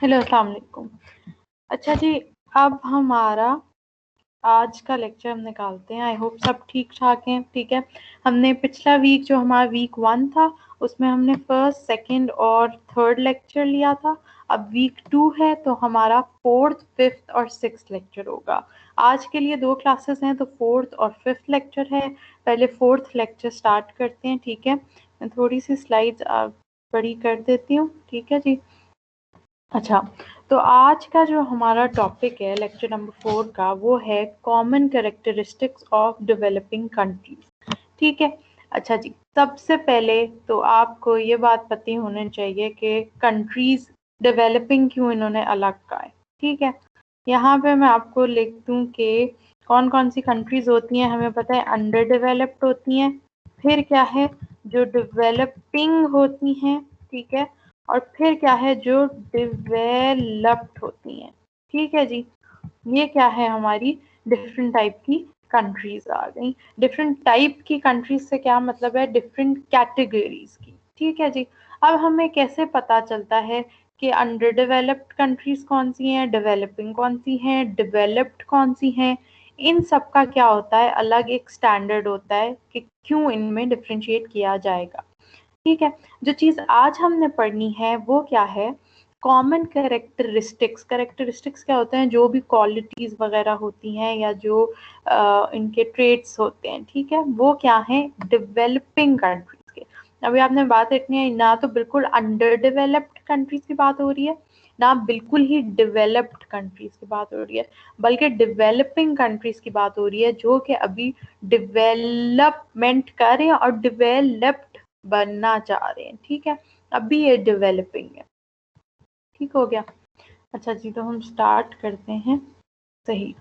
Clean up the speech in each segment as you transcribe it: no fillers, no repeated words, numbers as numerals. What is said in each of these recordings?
Hello, अस्सलाम वालेकुम। अच्छा जी, अब हमारा आज का लेक्चर हम निकालते हैं। आई होप सब ठीक ठाक हैं। ठीक है, हमने पिछला वीक जो हमारा वीक 1 था उसमें हमने फर्स्ट, सेकंड और थर्ड लेक्चर लिया था। अब वीक 2 है तो हमारा फोर्थ, फिफ्थ और सिक्स्थ लेक्चर होगा। आज के लिए 2 क्लासेस हैं तो फोर्थ और फिफ्थ लेक्चर है। पहले फोर्थ लेक्चर स्टार्ट करते हैं। ठीक है, मैं थोड़ी सी स्लाइड्स बड़ी कर देती हूँ। ठीक है जी। अच्छा, तो आज का जो हमारा टॉपिक है लेक्चर नंबर 4 का, वो है common characteristics of developing countries. ठीक है। अच्छा जी, सबसे पहले तो आपको ये बात पता होनी चाहिए कि कंट्रीज डेवलपिंग क्यों इन्होंने अलग कहा है। ठीक है, यहाँ पे मैं आपको लिख दूँ कि कौन कौन सी कंट्रीज होती हैं। हमें पता है अंडर डेवलप्ड होती हैं, फिर क्या है जो डेवलपिंग होती हैं। ठीक है, और फिर क्या है जो डेवलप्ड होती हैं। ठीक है जी, ये क्या है हमारी डिफरेंट टाइप की कंट्रीज आ गई। डिफरेंट टाइप की कंट्रीज से क्या मतलब है, डिफरेंट कैटेगरीज की। ठीक है जी, अब हमें कैसे पता चलता है कि अंडर डेवलप्ड कंट्रीज कौन सी हैं, डेवलपिंग कौन सी हैं, डेवलप्ड कौन सी हैं। इन सब का क्या होता है, अलग एक स्टैंडर्ड होता है कि क्यों इनमें डिफ्रेंशिएट किया जाएगा। ठीक है, जो चीज़ आज हमने पढ़नी है वो क्या है, कॉमन कैरेक्टरिस्टिक्स। कैरेक्टरिस्टिक्स क्या होते हैं, जो भी क्वालिटीज़ वगैरह होती हैं या जो इनके ट्रेट्स होते हैं। ठीक है, वो क्या है डेवलपिंग कंट्रीज के। अभी आपने बात देखनी है, ना तो बिल्कुल अंडर डेवलप्ड कंट्रीज की बात हो रही है, ना बिल्कुल ही डेवलप्ड कंट्रीज की बात हो रही है, बल्कि डेवलपिंग कंट्रीज की बात हो रही है जो कि अभी डेवलपमेंट कर रहे हैं और डेवलप्ड बनना चाह रहे हैं। ठीक है, अभी ये डेवलपिंग है। ठीक हो गया। अच्छा जी, तो हम स्टार्ट करते हैं। सही,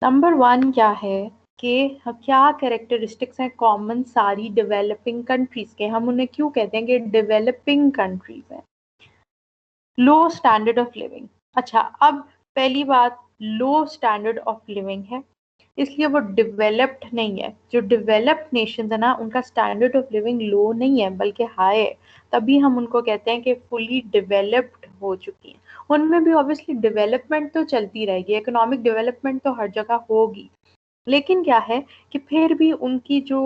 नंबर 1 क्या है कि क्या कैरेक्टरिस्टिक्स हैं कॉमन सारी डेवलपिंग कंट्रीज के। हम उन्हें क्यों कहते हैं कि डेवलपिंग कंट्रीज हैं। लो स्टैंडर्ड ऑफ लिविंग। अच्छा, अब पहली बात, लो स्टैंडर्ड ऑफ लिविंग है इसलिए वो डेवलप्ड नहीं है। जो डेवलप्ड नेशंस है ना, उनका स्टैंडर्ड ऑफ लिविंग लो नहीं है बल्कि हाई है, तभी हम उनको कहते हैं कि फुली डेवलप्ड हो चुकी हैं। उनमें भी ऑब्वियसली डेवलपमेंट तो चलती रहेगी, इकोनॉमिक डेवलपमेंट तो हर जगह होगी, लेकिन क्या है कि फिर भी उनकी जो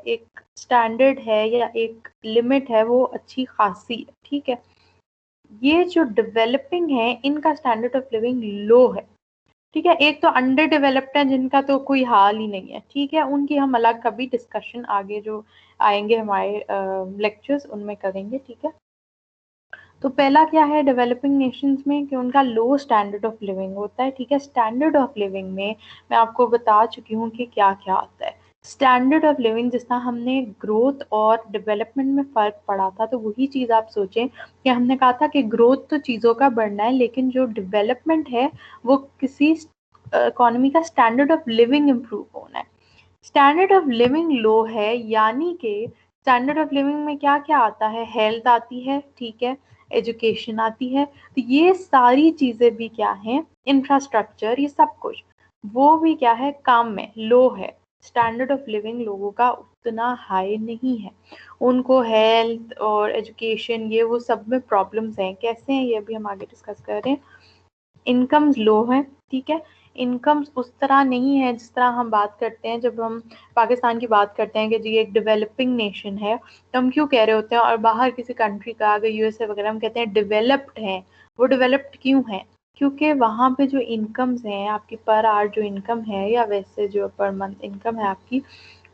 एक स्टैंडर्ड है या एक लिमिट है वो अच्छी खासी है। ठीक है, ये जो डेवलपिंग है इनका स्टैंडर्ड ऑफ लिविंग लो है। ठीक है, एक तो अंडर डेवलप्ड है जिनका तो कोई हाल ही नहीं है। ठीक है, उनकी हम अलग कभी डिस्कशन आगे जो आएंगे हमारे लेक्चर्स उनमें करेंगे। ठीक है, तो पहला क्या है डेवलपिंग नेशंस में कि उनका लो स्टैंडर्ड ऑफ लिविंग होता है। ठीक है, स्टैंडर्ड ऑफ लिविंग में मैं आपको बता चुकी हूँ कि क्या क्या आता है। स्टैंडर्ड ऑफ लिविंग, जिस तरह हमने ग्रोथ और डेवलपमेंट में फ़र्क पड़ा था, तो वही चीज़ आप सोचें कि हमने कहा था कि ग्रोथ तो चीज़ों का बढ़ना है, लेकिन जो डेवलपमेंट है वो किसी इकोनॉमी का स्टैंडर्ड ऑफ लिविंग इम्प्रूव होना है। स्टैंडर्ड ऑफ लिविंग लो है, यानी कि स्टैंडर्ड ऑफ लिविंग में क्या क्या आता है, हेल्थ आती है, ठीक है, एजुकेशन आती है, तो ये सारी चीज़ें भी क्या हैं, इंफ्रास्ट्रक्चर, ये सब कुछ वो भी क्या है, काम में लो है। स्टैंडर्ड ऑफ लिविंग लोगों का उतना हाई नहीं है, उनको हेल्थ और एजुकेशन ये वो सब में प्रॉब्लम्स हैं। कैसे हैं ये भी हम आगे डिस्कस कर रहे हैं। इनकम्स लो है। ठीक है, इनकम्स उस तरह नहीं है जिस तरह हम बात करते हैं जब हम पाकिस्तान की बात करते हैं कि जी एक डेवलपिंग नेशन है, तो हम क्यों कह रहे होते हैं, और बाहर किसी कंट्री का अगर यूएसए वगैरह हम कहते हैं डेवलप्ड है। वो डेवलप्ड क्यों है, क्योंकि वहाँ पे जो इनकम्स हैं आपकी पर आवर जो इनकम है या वैसे जो पर मंथ इनकम है आपकी,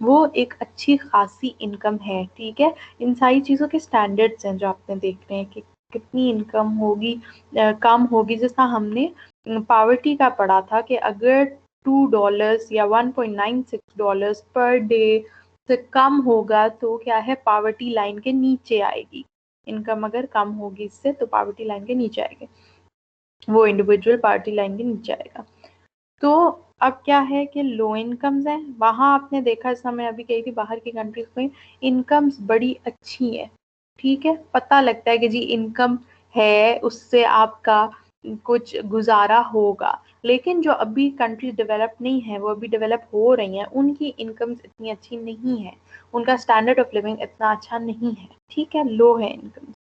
वो एक अच्छी खासी इनकम है। ठीक है, इन सारी चीज़ों के स्टैंडर्ड्स हैं जो आपने देख रहे हैं कि कितनी इनकम होगी, कम होगी। जैसा हमने पावर्टी का पढ़ा था कि अगर $2 या $1.96 पर डे से कम होगा तो क्या है, पावर्टी लाइन के नीचे आएगी। इनकम अगर कम होगी इससे तो पावर्टी लाइन के नीचे आएगी, वो इंडिविजुअल पावर्टी लाइन के नीचे आएगा। तो अब क्या है कि लो इनकम्स हैं वहाँ, आपने देखा जैसा मैं अभी कही थी बाहर की कंट्रीज में इनकम्स बड़ी अच्छी है। ठीक है, पता लगता है कि जी इनकम है, उससे आपका कुछ गुजारा होगा। लेकिन जो अभी कंट्रीज डेवलप नहीं है, वो अभी डेवलप हो रही हैं, उनकी इनकम्स इतनी अच्छी नहीं है, उनका स्टैंडर्ड ऑफ लिविंग इतना अच्छा नहीं है। ठीक है, लो है इनकम।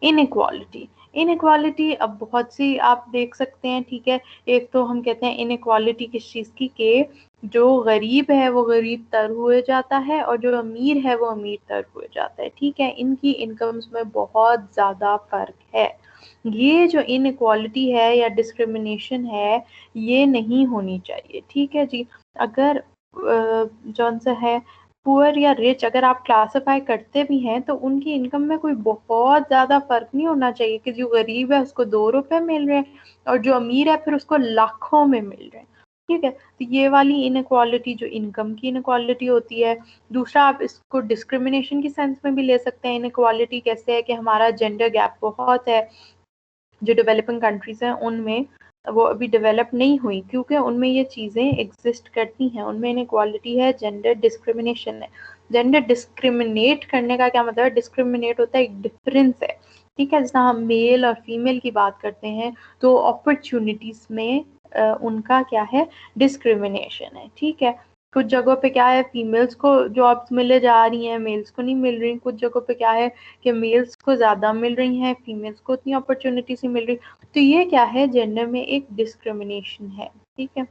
इनइक्वालिटी, इनइक्वालिटी अब बहुत सी आप देख सकते हैं, ठीक है। एक तो हम कहते हैं इनइक्वालिटी किस चीज़ की, कि जो गरीब है वो गरीब तर हुए जाता है और जो अमीर है वो अमीर तर हुए जाता है, ठीक है। इनकी इनकम्स में बहुत ज़्यादा फ़र्क है। ये जो इनइक्वालिटी है या डिस्क्रिमिनेशन है, ये नहीं होनी चाहिए, ठीक है जी। अगर जौन सा है पुअर या रिच अगर आप क्लासिफाई करते भी हैं तो उनकी इनकम में कोई बहुत ज़्यादा फ़र्क नहीं होना चाहिए कि जो गरीब है उसको 2 रुपए मिल रहे हैं और जो अमीर है फिर उसको लाखों में मिल रहे हैं, ठीक है। तो ये वाली इनइक्वालिटी जो इनकम की इनइक्वालिटी होती है। दूसरा आप इसको डिस्क्रिमिनेशन की सेंस में भी ले सकते हैं। इनइक्वालिटी कैसे है कि हमारा जेंडर गैप बहुत है, जो डेवलपिंग कंट्रीज़ हैं उनमें वो अभी डेवलप नहीं हुई क्योंकि उनमें ये चीज़ें एग्जिस्ट करती हैं, उनमें इनइक्वालिटी है, जेंडर डिस्क्रिमिनेशन है। जेंडर डिस्क्रिमिनेट करने का क्या मतलब है, डिस्क्रिमिनेट होता है एक डिफरेंस है, ठीक है। जैसा हम मेल और फीमेल की बात करते हैं तो अपॉर्चुनिटीज़ में उनका क्या है, डिस्क्रिमिनेशन है, ठीक है। कुछ जगहों पे क्या है, फीमेल्स को जॉब्स मिले जा रही हैं, मेल्स को नहीं मिल रही। कुछ जगहों पे क्या है कि मेल्स को ज़्यादा मिल रही हैं, फीमेल्स को उतनी अपॉर्चुनिटीज नहीं मिल रही। तो ये क्या है, जेंडर में एक डिस्क्रिमिनेशन है, ठीक है।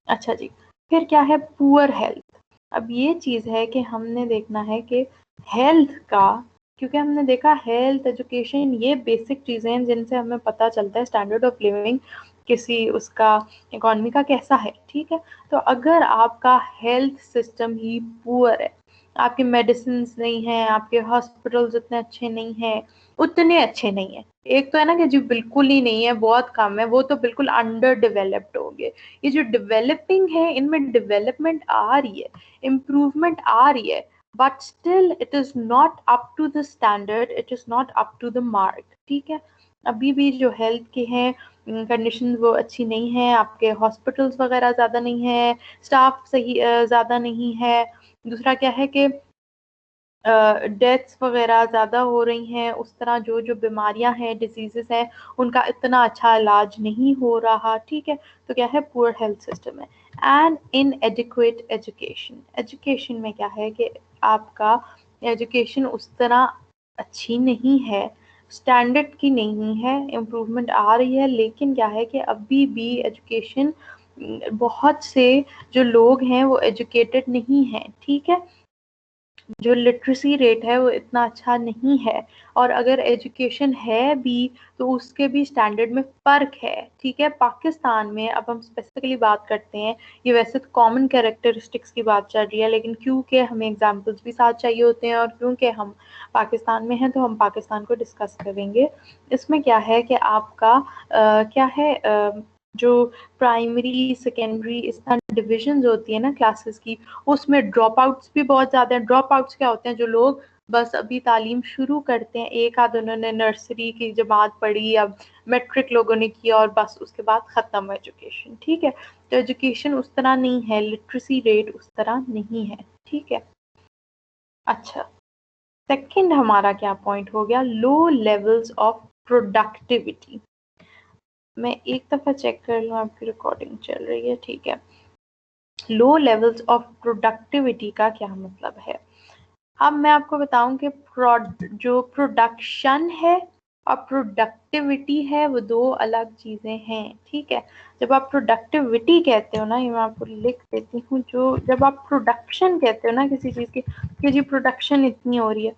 अच्छा जी, फिर क्या है, पुअर हेल्थ। अब ये चीज़ है कि हमने देखना है कि हेल्थ का, क्योंकि हमने देखा हेल्थ, एजुकेशन, ये बेसिक चीज़ें हैं जिनसे हमें पता चलता है स्टैंडर्ड ऑफ लिविंग किसी उसका इकोनॉमी का कैसा है, ठीक है। तो अगर आपका हेल्थ सिस्टम ही पुअर है, आपके मेडिसिन नहीं हैं, आपके हॉस्पिटल्स उतने अच्छे नहीं हैं, उतने अच्छे नहीं है। एक तो है ना कि जो बिल्कुल ही नहीं है, बहुत कम है, वो तो बिल्कुल अंडर डेवलप्ड हो गए। ये जो डेवलपिंग है इनमें डेवलपमेंट आ रही है, इम्प्रूवमेंट आ रही है, but still it is not up to the standard, it is not up to the mark, ठीक है। अभी भी जो हेल्थ के हैं कंडीशन वो अच्छी नहीं है, आपके हॉस्पिटल्स वगैरह ज़्यादा नहीं है, स्टाफ सही ज़्यादा नहीं है। दूसरा क्या है कि डेथ्स वगैरह ज़्यादा हो रही हैं, उस तरह जो जो बीमारियां हैं, डिजीज़ेस हैं, उनका इतना अच्छा इलाज नहीं हो रहा, ठीक है। तो क्या है, पुअर हेल्थ सिस्टम है। एंड इनएडिक्वेट एजुकेशन, एजुकेशन में क्या है कि आपका एजुकेशन उस तरह अच्छी नहीं है, स्टैंडर्ड की नहीं है, इम्प्रूवमेंट आ रही है, लेकिन क्या है कि अभी भी एजुकेशन, बहुत से जो लोग हैं वो एजुकेटेड नहीं हैं, ठीक है। जो लिटरेसी रेट है वो इतना अच्छा नहीं है, और अगर एजुकेशन है भी तो उसके भी स्टैंडर्ड में फ़र्क है, ठीक है। पाकिस्तान में अब हम स्पेसिफिकली बात करते हैं, ये वैसे तो कॉमन कैरेक्टरिस्टिक्स की बात चल रही है, लेकिन क्योंकि हमें एग्जांपल्स भी साथ चाहिए होते हैं और क्योंकि हम पाकिस्तान में हैं तो हम पाकिस्तान को डिस्कस करेंगे। इसमें क्या है कि आपका क्या है, जो प्राइमरी सेकेंडरी इस तरह डिविजन्स होती है ना क्लासेस की, उसमें ड्रॉप आउट्स भी बहुत ज़्यादा हैं। ड्रॉप आउट्स क्या होते हैं, जो लोग बस अभी तालीम शुरू करते हैं, एक आध उन्होंने नर्सरी की जमात पढ़ी, अब मैट्रिक लोगों ने किया और बस उसके बाद ख़त्म एजुकेशन, ठीक है। तो एजुकेशन उस तरह नहीं है, लिटरेसी रेट उस तरह नहीं है, ठीक है। अच्छा, सेकंड हमारा क्या पॉइंट हो गया, लो लेवल्स ऑफ प्रोडक्टिविटी। मैं एक दफ़ा चेक कर लूँ, आपकी रिकॉर्डिंग चल रही है, ठीक है। लो लेवल्स ऑफ प्रोडक्टिविटी का क्या मतलब है। अब मैं आपको बताऊं कि जो प्रोडक्शन है और प्रोडक्टिविटी है वो दो अलग चीज़ें हैं, ठीक है। जब आप प्रोडक्टिविटी कहते हो ना, ये मैं आपको लिख देती हूँ, जो जब आप प्रोडक्शन कहते हो ना किसी चीज़ की, कि जी प्रोडक्शन इतनी हो रही है,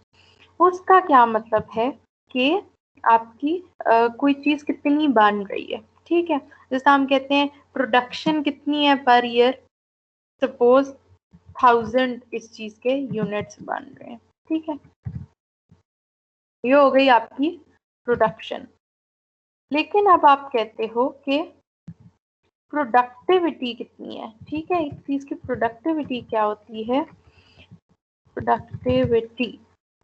उसका क्या मतलब है कि आपकी कोई चीज़ कितनी बन रही है, ठीक है। जैसे हम कहते हैं प्रोडक्शन कितनी है पर ईयर, सपोज 1000 इस चीज के यूनिट्स बन रहे हैं, ठीक है। ये हो गई आपकी प्रोडक्शन। लेकिन अब आप कहते हो कि प्रोडक्टिविटी कितनी है, ठीक है। एक चीज की प्रोडक्टिविटी क्या होती है, प्रोडक्टिविटी,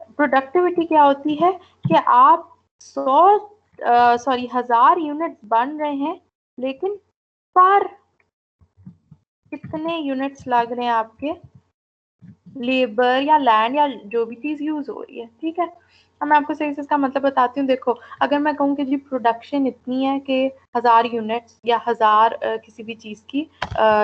प्रोडक्टिविटी क्या होती है कि आप 1000 यूनिट्स बन रहे हैं, लेकिन पर कितने यूनिट्स लग रहे हैं आपके लेबर या लैंड या जो भी चीज़ यूज़ हो रही है, ठीक है। अब मैं आपको सही से इसका मतलब बताती हूँ। देखो, अगर मैं कहूँ कि जी प्रोडक्शन इतनी है कि 1000 यूनिट्स या 1000 किसी भी चीज़ की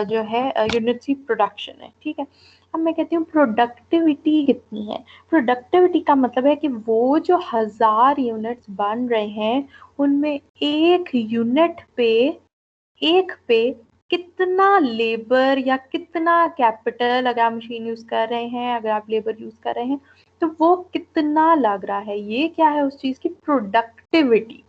जो है यूनिट्स की प्रोडक्शन है, ठीक है। अब मैं कहती हूँ प्रोडक्टिविटी कितनी है। प्रोडक्टिविटी का मतलब है कि वो जो 1000 यूनिट्स बन रहे हैं उनमें एक पे कितना लेबर या कितना कैपिटल, अगर आप मशीन यूज कर रहे हैं, अगर आप लेबर यूज कर रहे हैं, तो वो कितना लग रहा है, ये क्या है उस चीज की प्रोडक्टिविटी।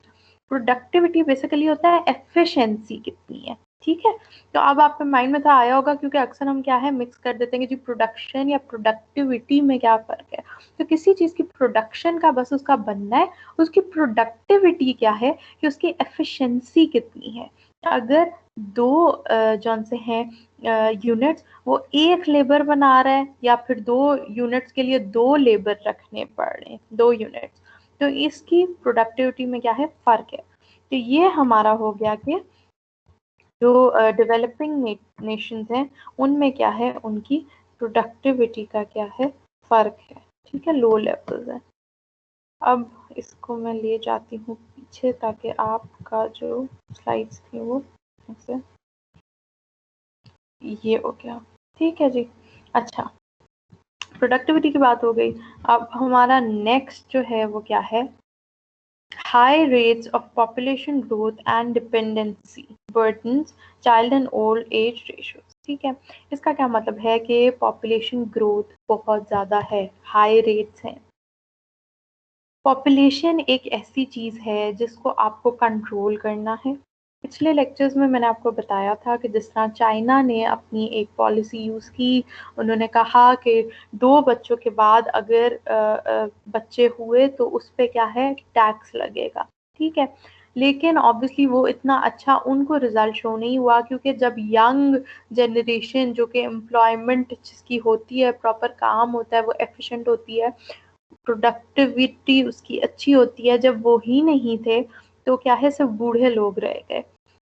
प्रोडक्टिविटी बेसिकली होता है एफिशिएंसी कितनी है, ठीक है। तो अब आपके माइंड में तो आया होगा, क्योंकि अक्सर हम क्या है मिक्स कर देते हैं कि जी प्रोडक्शन या प्रोडक्टिविटी में क्या फर्क है। तो किसी चीज की प्रोडक्शन का बस उसका बनना है, उसकी प्रोडक्टिविटी क्या है कि उसकी एफिशिएंसी कितनी है। अगर दो जौन से हैं यूनिट्स, वो एक लेबर बना रहा है या फिर 2 यूनिट्स के लिए 2 लेबर रखने पड़ रहे हैं, 2 यूनिट्स, तो इसकी प्रोडक्टिविटी में क्या है फर्क है। तो ये हमारा हो गया कि जो डेवलपिंग नेशंस हैं उनमें क्या है उनकी प्रोडक्टिविटी का क्या है फर्क है, ठीक है, लो लेवल्स है। अब इसको मैं ले जाती हूँ पीछे ताकि आपका जो स्लाइड्स थी वो ऐसे, ये हो गया, ठीक है जी। अच्छा, प्रोडक्टिविटी की बात हो गई। अब हमारा नेक्स्ट जो है वो क्या है, high rates of population growth and dependency burdens child and old age ratios, ठीक है। इसका क्या मतलब है कि पॉपुलेशन ग्रोथ बहुत ज़्यादा है, हाई रेट्स हैं। पॉपुलेशन एक ऐसी चीज़ है जिसको आपको कंट्रोल करना है। पिछले लेक्चर्स में मैंने आपको बताया था कि जिस तरह चाइना ने अपनी एक पॉलिसी यूज़ की, उन्होंने कहा कि 2 बच्चों के बाद अगर बच्चे हुए तो उस पे क्या है टैक्स लगेगा, ठीक है। लेकिन ऑब्वियसली वो इतना अच्छा उनको रिजल्ट शो नहीं हुआ, क्योंकि जब यंग जनरेशन जो कि एम्प्लॉयमेंट जिसकी होती है, प्रॉपर काम होता है, वो एफिशिएंट होती है, प्रोडक्टिविटी उसकी अच्छी होती है, जब वो ही नहीं थे तो क्या है सब बूढ़े लोग रह गए।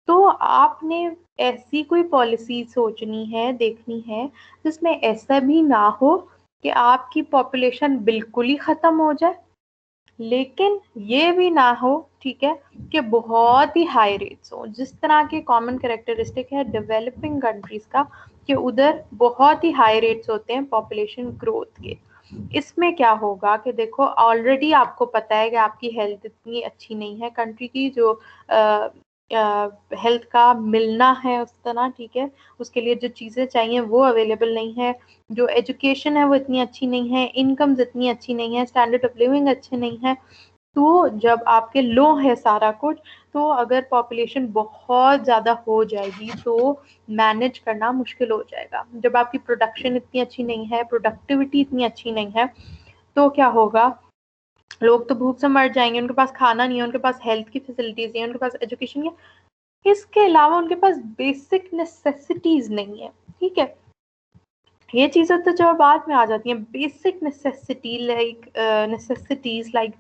तो आपने ऐसी कोई पॉलिसी सोचनी है, देखनी है जिसमें ऐसा भी ना हो कि आपकी पॉपुलेशन बिल्कुल ही खत्म हो जाए, लेकिन ये भी ना हो, ठीक है, कि बहुत ही हाई रेट्स हो। जिस तरह के कॉमन कैरेक्टरिस्टिक है डेवलपिंग कंट्रीज का कि उधर बहुत ही हाई रेट्स होते हैं पॉपुलेशन ग्रोथ के। इसमें क्या होगा कि देखो ऑलरेडी आपको पता है कि आपकी हेल्थ इतनी अच्छी नहीं है, कंट्री की जो हेल्थ का मिलना है उस तरह, ठीक है, उसके लिए जो चीज़ें चाहिए वो अवेलेबल नहीं है, जो एजुकेशन है वो इतनी अच्छी नहीं है, इनकम्स इतनी अच्छी नहीं है, स्टैंडर्ड ऑफ लिविंग अच्छे नहीं है। तो जब आपके लो है सारा कुछ, तो अगर पॉपुलेशन बहुत ज़्यादा हो जाएगी तो मैनेज करना मुश्किल हो जाएगा। जब आपकी प्रोडक्शन इतनी अच्छी नहीं है, प्रोडक्टिविटी इतनी अच्छी नहीं है, तो क्या होगा, लोग तो भूख से मर जाएंगे, उनके पास खाना नहीं है, उनके पास हेल्थ की फैसिलिटीज नहीं है, उनके पास एजुकेशन नहीं है, इसके अलावा उनके पास बेसिक नेसेसिटीज नहीं है, ठीक है। ये चीज़ें तो जो बाद में आ जाती हैं, basic necessities like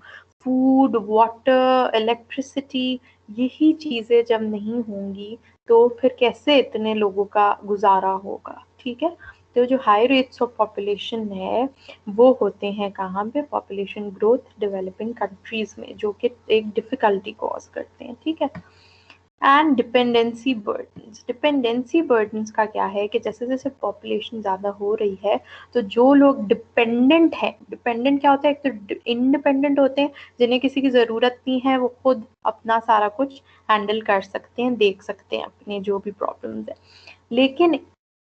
food, water, electricity, यही चीज़ें जब नहीं होंगी तो फिर कैसे इतने लोगों का गुजारा होगा, ठीक है। तो जो हाई रेट्स ऑफ पॉपुलेशन है वो होते हैं कहाँ पे, पॉपुलेशन ग्रोथ डेवलपिंग कंट्रीज में, जो कि एक डिफिकल्टी कॉज करते हैं, ठीक है। एंड डिपेंडेंसी बर्डन्स का क्या है कि जैसे जैसे पॉपुलेशन ज़्यादा हो रही है तो जो लोग डिपेंडेंट हैं, डिपेंडेंट क्या होता है, एक तो इंडिपेंडेंट होते हैं जिन्हें किसी की ज़रूरत नहीं है, वो खुद अपना सारा कुछ हैंडल कर सकते हैं, देख सकते हैं अपने जो भी प्रॉब्लम्स है। लेकिन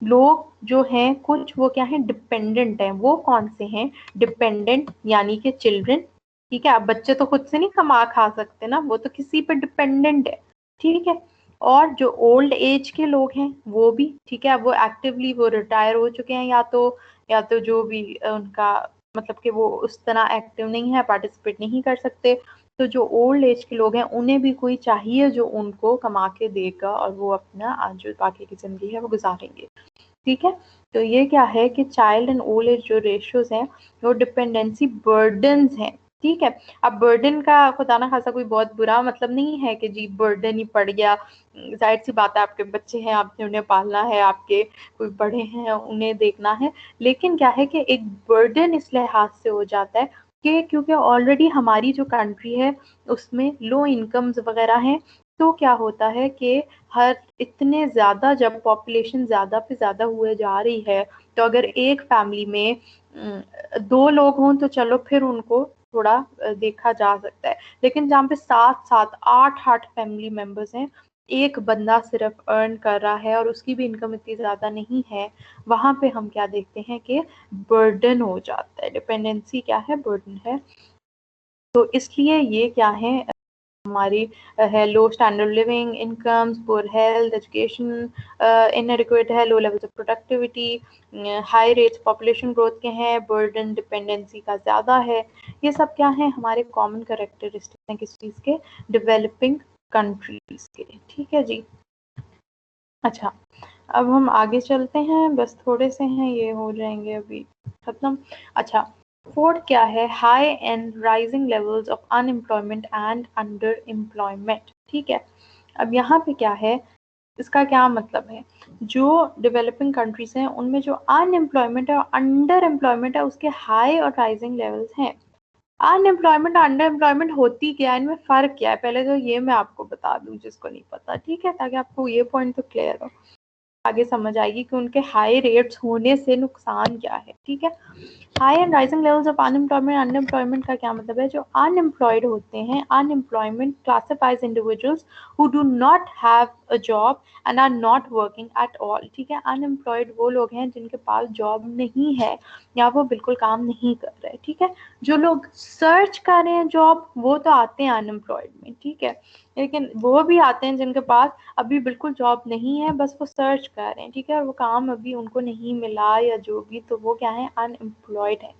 लोग जो हैं कुछ वो क्या है डिपेंडेंट हैं, वो कौन से हैं डिपेंडेंट, यानी कि चिल्ड्रन, ठीक है। अब बच्चे तो खुद से नहीं कमा खा सकते ना, वो तो किसी पे डिपेंडेंट है, ठीक है। और जो ओल्ड एज के लोग हैं वो भी, ठीक है, वो एक्टिवली वो रिटायर हो चुके हैं, या तो जो भी उनका मतलब कि वो उस तरह एक्टिव नहीं है, पार्टिसिपेट नहीं कर सकते। तो जो ओल्ड एज के लोग हैं उन्हें भी कोई चाहिए जो उनको कमा के देगा और वो अपना जो बाकी की जिंदगी है वो गुजारेंगे, ठीक है। तो ये क्या है कि चाइल्ड एंड ओल्ड एज जो रेशियोज हैं वो डिपेंडेंसी बर्डन्स हैं, ठीक है। अब बर्डन का खुदा ना खासा कोई बहुत बुरा मतलब नहीं है कि जी बर्डन ही पड़ गया, जाहिर सी बात है आपके बच्चे हैं, आपने उन्हें पालना है, आपके कोई बड़े हैं उन्हें देखना है। लेकिन क्या है कि एक बर्डन इस लिहाज से हो जाता है कि क्योंकि ऑलरेडी हमारी जो कंट्री है उसमें लो इनकम्स वगैरह हैं, तो क्या होता है कि हर इतने ज़्यादा जब पॉपुलेशन ज़्यादा पे ज़्यादा हुए जा रही है, तो अगर एक फैमिली में 2 लोग हों तो चलो फिर उनको थोड़ा देखा जा सकता है, लेकिन जहाँ पे 7-7, 8-8 फैमिली मेंबर्स हैं, एक बंदा सिर्फ अर्न कर रहा है और उसकी भी इनकम इतनी ज़्यादा नहीं है, वहाँ पे हम क्या देखते हैं कि बर्डन हो जाता है। डिपेंडेंसी क्या है? बर्डन है। तो इसलिए ये क्या है हमारी है low standard living, incomes, poor health, education inadequate है, low levels of productivity, high rates population growth के हैं, बर्डन डिपेंडेंसी का ज़्यादा है। ये सब क्या है? हमारे कॉमन कैरेक्टरिस्टिक्स हैं किस चीज़ के? डेवलपिंग कंट्रीज के। ठीक है जी। अच्छा, अब हम आगे चलते हैं, बस थोड़े से हैं, ये हो जाएंगे अभी खत्म। अच्छा, फोर्थ क्या है? High and rising levels of unemployment and under employment. ठीक है, अब यहाँ पे क्या है, इसका क्या मतलब है? जो डेवलपिंग कंट्रीज हैं उनमें जो अनएम्प्लॉयमेंट है और अंडर एम्प्लॉयमेंट है, उसके हाई और राइजिंग लेवल्स हैं। अनएम्प्लॉयमेंट अंडर एम्प्लॉयमेंट होती क्या है, इनमें फर्क क्या है, पहले तो ये मैं आपको बता दूं जिसको नहीं पता, ठीक है, ताकि आपको ये पॉइंट तो क्लियर हो, आगे समझ आएगी कि उनके हाई रेट्स होने से नुकसान क्या है। ठीक है, high and rising levels of unemployment, unemployment का क्या मतलब है? जो अनएम्प्लॉयड होते हैं, unemployment classifies individuals who do not have a job and are not working at all. ठीक है, अनएम्प्लॉयड वो लोग हैं जिनके पास जॉब नहीं है या वो बिल्कुल काम नहीं कर रहे। ठीक है, जो लोग सर्च कर रहे हैं जॉब वो तो आते हैं अनएम्प्लॉयड में। ठीक है, लेकिन वो भी आते हैं जिनके पास अभी बिल्कुल जॉब नहीं है, बस वो सर्च कर रहे हैं। ठीक है, और वो काम अभी उनको नहीं मिला या जो भी, तो वो क्या है? अनएम्प्लॉयड है।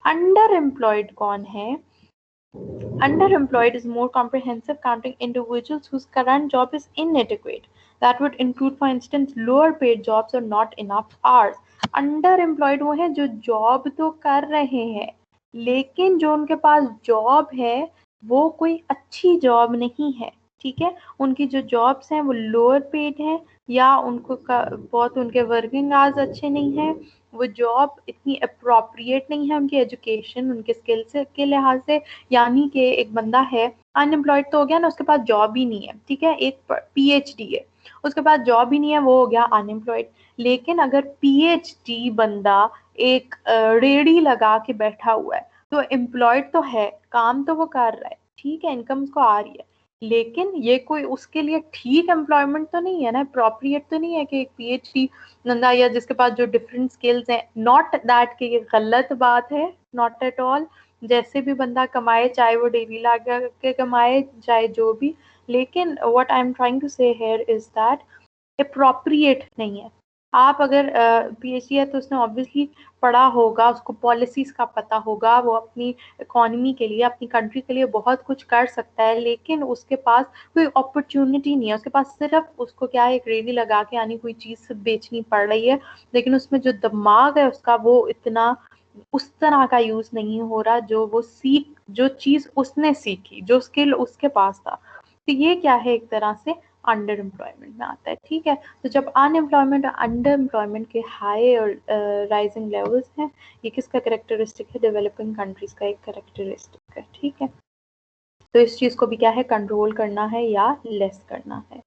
अंडर एम्प्लॉयड कौन है? Underemployed is more comprehensive, counting individuals whose current job is inadequate. That would include, for instance, lower paid jobs or not enough hours. Underemployed वो हैं जो जॉब तो कर रहे हैं, लेकिन जो उनके पास जॉब है वो कोई अच्छी जॉब नहीं है। ठीक है, उनकी जो जॉब्स हैं वो लोअर पेड है, या उनको बहुत उनके वर्किंग आवर्स अच्छे नहीं है, वो जॉब इतनी अप्रोप्रिएट नहीं है उनकी एजुकेशन, उनके स्किल्स के लिहाज से। यानी कि एक बंदा है अनएम्प्लॉयड तो हो गया ना, उसके पास जॉब ही नहीं है। ठीक है, एक पीएचडी है, उसके पास जॉब ही नहीं है, वो हो गया अनएम्प्लॉयड। लेकिन अगर पीएचडी बंदा एक रेडी लगा के बैठा हुआ है, तो एम्प्लॉयड तो है, काम तो वो कर रहा है, ठीक है, इनकम उसको आ रही है, लेकिन ये कोई उसके लिए ठीक एम्प्लॉयमेंट तो नहीं है ना, अप्रोप्रिएट तो नहीं है कि एक पीएचडी बंदा या जिसके पास जो डिफरेंट स्किल्स हैं, नॉट दैट कि ये गलत बात है, नॉट एट ऑल। जैसे भी बंदा कमाए, चाहे वो डेली लगा के कमाए, चाहे जो भी, लेकिन what I am trying to say here is that appropriate नहीं है। आप अगर पीएचडी है तो उसने ऑब्वियसली पढ़ा होगा, उसको पॉलिसीज का पता होगा, वो अपनी इकोनॉमी के लिए, अपनी कंट्री के लिए बहुत कुछ कर सकता है, लेकिन उसके पास कोई अपॉर्चुनिटी नहीं है, उसके पास सिर्फ उसको क्या है, एक रेडी लगा के यानी कोई चीज़ बेचनी पड़ रही है, लेकिन उसमें जो दिमाग है उसका वो इतना उस तरह का यूज नहीं हो रहा जो चीज उसने सीखी, जो स्किल उसके पास था। तो ये क्या है? एक तरह से अंडर एम्प्लॉयमेंट में आता है। ठीक है, तो जब अनएम्प्लॉयमेंट और अंडर एम्प्लॉयमेंट के हाई और राइजिंग लेवल्स हैं, ये किसका करेक्टरिस्टिक है? डेवलपिंग कंट्रीज का एक करेक्टरिस्टिक है। ठीक है, तो इस चीज को भी क्या है? कंट्रोल करना है या लेस करना है।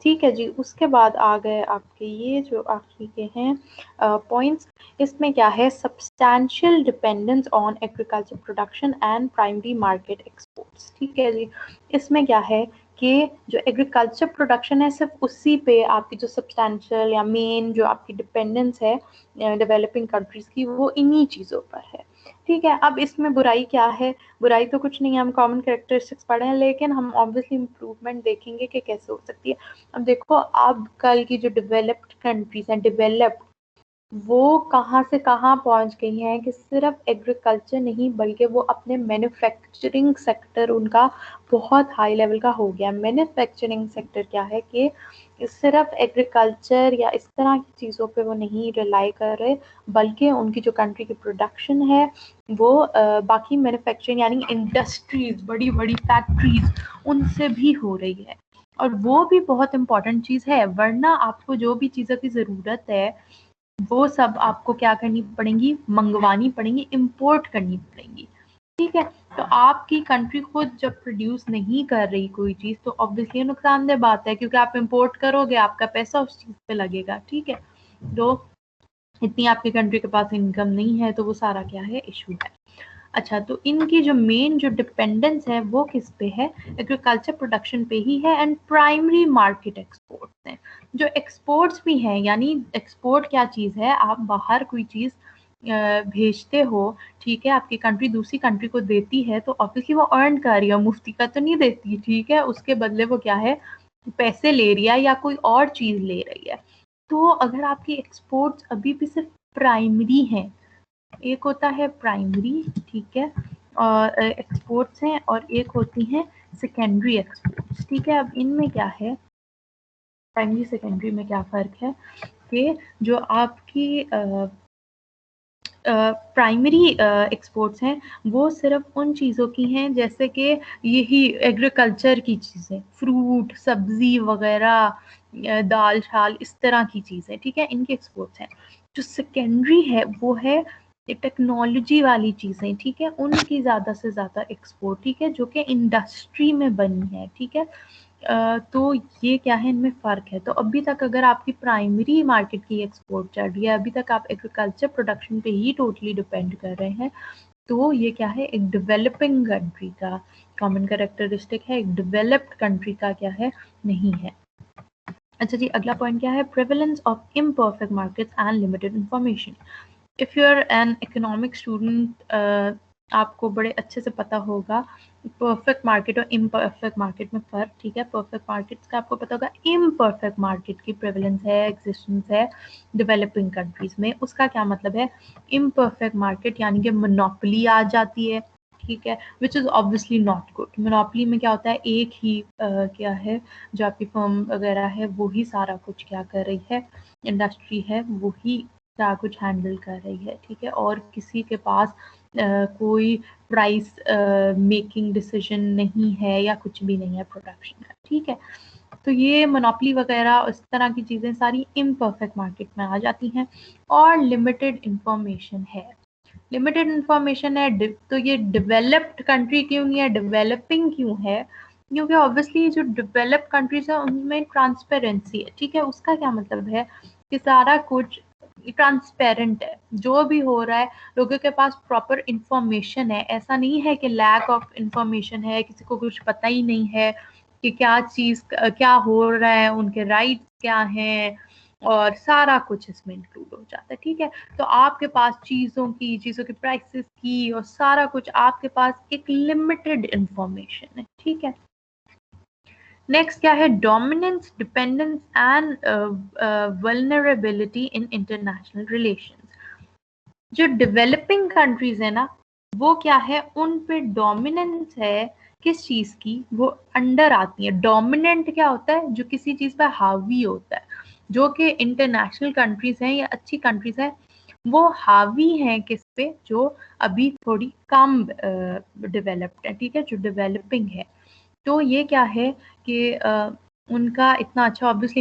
ठीक है जी, उसके बाद आ गए आपके ये जो आखिरी के हैं पॉइंट्स। इसमें क्या है? Substantial dependence on agriculture production and primary market exports. ठीक है जी, इसमें क्या है कि जो एग्रीकल्चर प्रोडक्शन है सिर्फ उसी पे आपकी जो सब्सटैंशियल या मेन जो आपकी डिपेंडेंस है डेवलपिंग कंट्रीज की, वो इन्हीं चीज़ों पर है। ठीक है, अब इसमें बुराई क्या है? बुराई तो कुछ नहीं है, हम कॉमन कैरेक्टरिस्टिक्स पढ़े हैं, लेकिन हम ऑब्वियसली इम्प्रूवमेंट देखेंगे कि कैसे हो सकती है। अब देखो, अब कल की जो डेवलप्ड कंट्रीज हैं, डेवलप्ड, वो कहाँ से कहाँ पहुंच गई हैं कि सिर्फ एग्रीकल्चर नहीं बल्कि वो अपने मैन्युफैक्चरिंग सेक्टर उनका बहुत हाई लेवल का हो गया। मैन्युफैक्चरिंग सेक्टर क्या है कि सिर्फ एग्रीकल्चर या इस तरह की चीज़ों पे वो नहीं रिलाई कर रहे, बल्कि उनकी जो कंट्री की प्रोडक्शन है वो बाकी मैन्युफैक्चरिंग यानी इंडस्ट्रीज, बड़ी बड़ी फैक्ट्रीज, उनसे भी हो रही है। और वो भी बहुत इंपॉर्टेंट चीज़ है, वरना आपको जो भी चीज़ों की ज़रूरत है वो सब आपको क्या करनी पड़ेंगी? मंगवानी पड़ेंगी, इंपोर्ट करनी पड़ेंगी। ठीक है। तो आपकी कंट्री खुद जब प्रोड्यूस नहीं कर रही कोई चीज़ तो ऑब्वियसली नुकसानदेह बात है, क्योंकि आप इंपोर्ट करोगे, आपका पैसा उस चीज़ पे लगेगा। ठीक है, तो इतनी आपकी कंट्री के पास इनकम नहीं है, तो वो सारा क्या है, इशू है। अच्छा, तो इनकी जो मेन जो डिपेंडेंस है वो किस पे है, एग्रीकल्चर प्रोडक्शन पे ही है, एंड प्राइमरी मार्केट एक्सपोर्ट्स हैं। जो एक्सपोर्ट्स भी हैं, यानी एक्सपोर्ट क्या चीज़ है, आप बाहर कोई चीज़ भेजते हो, ठीक है, आपकी कंट्री दूसरी कंट्री को देती है, तो ऑब्वियसली वो अर्न कर रही है, मुफ्ती का तो नहीं देती। ठीक है, उसके बदले वो क्या है, पैसे ले रही है या कोई और चीज़ ले रही है। तो अगर आपकी एक्सपोर्ट्स अभी भी सिर्फ प्राइमरी हैं, एक होता है प्राइमरी, ठीक है, और एक्सपोर्ट्स हैं, और एक होती हैं सेकेंडरी एक्सपोर्ट्स। ठीक है, अब इनमें क्या है, प्राइमरी सेकेंडरी में क्या फ़र्क है कि जो आपकी प्राइमरी एक्सपोर्ट्स हैं वो सिर्फ उन चीज़ों की हैं, जैसे कि यही एग्रीकल्चर की चीज़ें, फ्रूट, सब्जी वगैरह, दाल शाल, इस तरह की चीज़ें। ठीक है, इनके एक्सपोर्ट्स हैं। जो सेकेंडरी है वो है टेक्नोलॉजी वाली चीज़ें। ठीक है, उनकी ज़्यादा से ज़्यादा एक्सपोर्ट, ठीक है, जो कि इंडस्ट्री में बनी है। ठीक है, तो ये क्या है, इनमें फ़र्क है। तो अभी तक अगर आपकी प्राइमरी मार्केट की एक्सपोर्ट चल रही है, अभी तक आप एग्रीकल्चर प्रोडक्शन पे ही टोटली डिपेंड कर रहे हैं, तो ये क्या है, एक डेवलपिंग कंट्री का कॉमन कैरेक्टरिस्टिक है, एक डेवलप्ड कंट्री का क्या है, नहीं है। अच्छा जी, अगला पॉइंट क्या है, prevalence of imperfect markets and limited information. If you are an economic student, आपको बड़े अच्छे से पता होगा परफेक्ट मार्केट और इम्परफेक्ट मार्केट में फ़र्क। ठीक है, परफेक्ट मार्केट्स का आपको पता होगा, इम्परफेक्ट मार्केट की प्रेवलेंस है, एग्जिस्टेंस है डेवलपिंग कंट्रीज़ में। उसका क्या मतलब है, इम्परफेक्ट मार्केट यानी कि मोनोपोली आ जाती है। ठीक है, which is obviously not good. Monopoly में क्या होता है, एक ही क्या है, जो आपकी फर्म वगैरह है वो ही सारा कुछ क्या कर रही है, इंडस्ट्री है वो ही क्या कुछ हैंडल कर रही है। ठीक है, और किसी के पास कोई प्राइस मेकिंग डिसीजन नहीं है या कुछ भी नहीं है प्रोडक्शन का। ठीक है, तो ये मोनोपोली वगैरह इस तरह की चीज़ें सारी इम्परफेक्ट मार्केट में आ जाती हैं। और लिमिटेड इंफॉर्मेशन है, लिमिटेड इंफॉर्मेशन है, तो ये डेवलप्ड कंट्री क्यों नहीं है, डेवलपिंग क्यों है, क्योंकि ऑब्वियसली जो डेवलप्ड कंट्रीज है उनमें ट्रांसपेरेंसी है। ठीक है, उसका क्या मतलब है कि सारा कुछ ट्रांसपेरेंट है, जो भी हो रहा है लोगों के पास प्रॉपर इंफॉर्मेशन है। ऐसा नहीं है कि लैक ऑफ इंफॉर्मेशन है, किसी को कुछ पता ही नहीं है कि क्या चीज़ क्या हो रहा है, उनके राइट्स क्या हैं, और सारा कुछ इसमें इंक्लूड हो जाता है। ठीक है, तो आपके पास चीज़ों की प्राइसेस की और सारा कुछ आपके पास एक लिमिटेड इंफॉर्मेशन है। ठीक है, नेक्स्ट क्या है, dominance, dependence and vulnerability in international relations. जो डेवलपिंग कंट्रीज है ना, वो क्या है, उन पे डोमिनेंस है किस चीज़ की, वो अंडर आती है। डोमिनेंट क्या होता है, जो किसी चीज़ पर हावी होता है, जो कि इंटरनेशनल कंट्रीज हैं या अच्छी कंट्रीज हैं, वो हावी हैं किस पे, जो अभी थोड़ी कम डेवलप्ड है। ठीक है, जो डेवलपिंग है, तो ये क्या है कि उनका इतना अच्छा ऑब्वियसली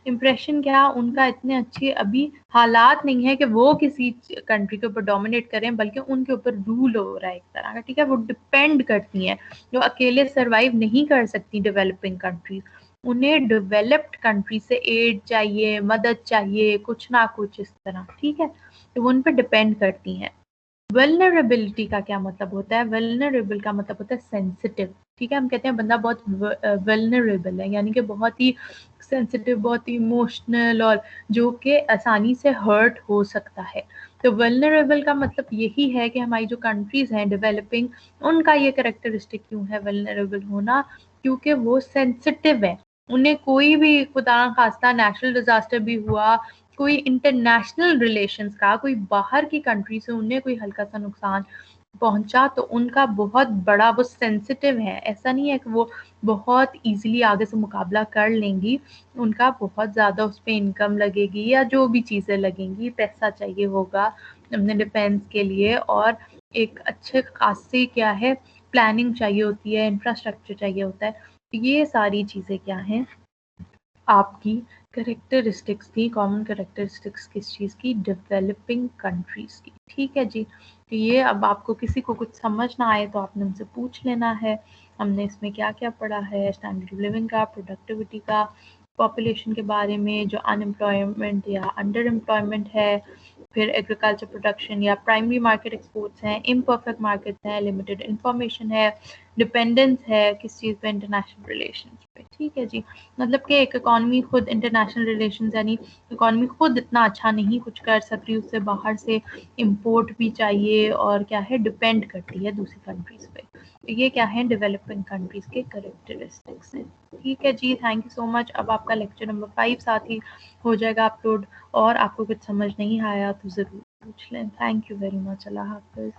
इम्प्रेशन क्या, उनका इतने अच्छे अभी हालात नहीं है कि वो किसी कंट्री के ऊपर डोमिनेट करें, बल्कि उनके ऊपर रूल हो रहा है एक तरह का। ठीक है, वो डिपेंड करती हैं, जो अकेले सर्वाइव नहीं कर सकती डेवलपिंग कंट्रीज, उन्हें डेवलप्ड कंट्री से एड चाहिए, मदद चाहिए, कुछ ना कुछ इस तरह। ठीक है, तो वो उन पर डिपेंड करती हैं। वल्नरेबिलिटी का क्या मतलब होता है, वल्नरेबल का मतलब होता है सेंसिटिव। ठीक है, हम कहते हैं बंदा बहुत वल्नरेबल है, यानी कि बहुत ही सेंसिटिव, बहुत ही इमोशनल, और जो कि आसानी से हर्ट हो सकता है। तो वल्नरेबल का मतलब यही है कि हमारी जो कंट्रीज हैं डेवलपिंग, उनका ये कैरेक्टरिस्टिक क्यों है वल्नरेबल होना, क्योंकि वो सेंसिटिव है। उन्हें कोई भी खुदा न खास्ता नेचुरल डिजास्टर भी हुआ, कोई इंटरनेशनल रिलेशंस का, कोई बाहर की कंट्री से उन्हें कोई हल्का सा नुकसान पहुंचा, तो उनका बहुत बड़ा, वो सेंसिटिव है। ऐसा नहीं है कि वो बहुत इजीली आगे से मुकाबला कर लेंगी, उनका बहुत ज़्यादा उस पर इनकम लगेगी या जो भी चीज़ें लगेंगी, पैसा चाहिए होगा अपने डिफेंस के लिए, और एक अच्छे खासी क्या है, प्लानिंग चाहिए होती है, इंफ्रास्ट्रक्चर चाहिए होता है। ये सारी चीज़ें क्या हैं, आपकी करेक्टरिस्टिक्स थी, कॉमन करेक्टरिस्टिक्स किस चीज़ की, डेवलपिंग कंट्रीज़ की। ठीक है जी, तो ये अब आपको किसी को कुछ समझ ना आए तो आपने हमसे पूछ लेना है। हमने इसमें क्या क्या पढ़ा है, स्टैंडर्ड ऑफ लिविंग का, प्रोडक्टिविटी का, पॉपुलेशन के बारे में, जो अनएम्प्लॉयमेंट या अंडर एम्प्लॉयमेंट है, फिर एग्रीकल्चर प्रोडक्शन या प्राइमरी मार्केट एक्सपोर्ट्स हैं, इम्परफेक्ट मार्केट्स हैं, लिमिटेड इंफॉर्मेशन है, डिपेंडेंस है किस चीज़ पे, इंटरनेशनल रिलेशंस पे। ठीक है जी, मतलब कि एक इकॉनमी खुद इंटरनेशनल रिलेशंस यानी इकॉनमी खुद इतना अच्छा नहीं कुछ कर सक रही, उससे बाहर से इंपोर्ट भी चाहिए और क्या है, डिपेंड करती है दूसरी कंट्रीज पे। तो ये क्या है, डेवलपिंग कंट्रीज के करेक्टरिस्टिक्स हैं। ठीक है जी, थैंक यू सो मच। अब आपका लेक्चर नंबर 5 साथ ही हो जाएगा अपलोड, और आपको कुछ समझ नहीं आया तो ज़रूर पूछ लें। Thank you very much. अल्लाह हाफ़िज़।